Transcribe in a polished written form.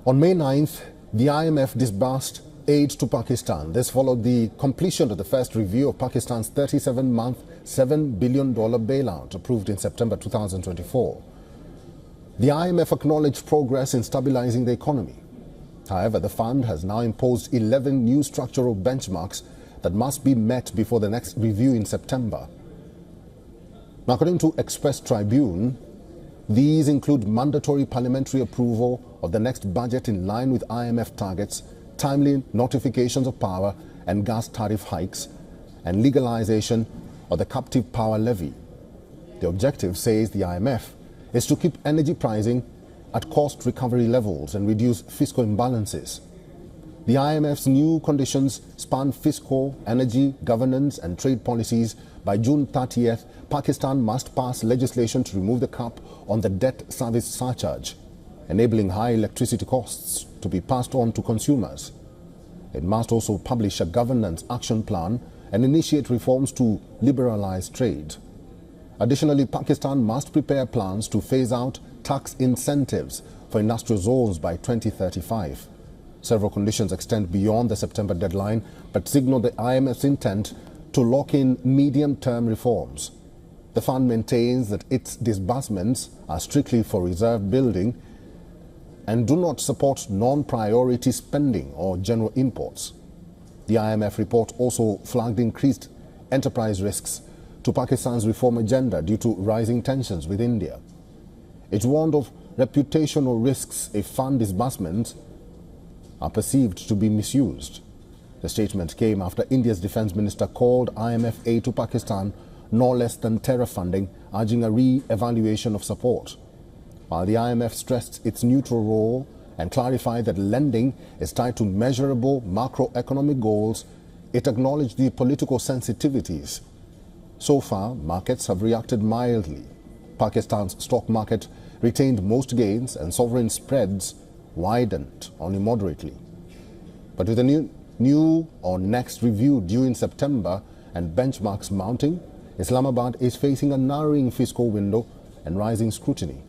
On May 9th, the IMF disbursed aid to Pakistan. This followed the completion of the first review of Pakistan's 37-month, $7 billion bailout approved in September 2024. The IMF acknowledged progress in stabilizing the economy. However, the fund has now imposed 11 new structural benchmarks that must be met before the next review in September. Now, according to Express Tribune, these include mandatory parliamentary approval of the next budget in line with IMF targets, timely notifications of power and gas tariff hikes, and legalization of the captive power levy. The objective, says the IMF, is to keep energy pricing at cost recovery levels and reduce fiscal imbalances. The IMF's new conditions span fiscal, energy, governance and trade policies. By June 30th, Pakistan must pass legislation to remove the cap on the debt service surcharge, enabling high electricity costs to be passed on to consumers. It must also publish a governance action plan and initiate reforms to liberalize trade. Additionally, Pakistan must prepare plans to phase out tax incentives for industrial zones by 2035. Several conditions extend beyond the September deadline, but signal the IMF's intent to lock in medium-term reforms. The fund maintains that its disbursements are strictly for reserve building and do not support non-priority spending or general imports. The IMF report also flagged increased enterprise risks to Pakistan's reform agenda due to rising tensions with India. It warned of reputational risks if fund disbursements are perceived to be misused. The statement came after India's defense minister called IMF aid to Pakistan no less than terror funding, urging a re-evaluation of support. While the IMF stressed its neutral role and clarified that lending is tied to measurable macroeconomic goals, it acknowledged the political sensitivities. So far, markets have reacted mildly. Pakistan's stock market retained most gains and sovereign spreads widened only moderately. But with a new or next review due in September and benchmarks mounting, Islamabad is facing a narrowing fiscal window and rising scrutiny.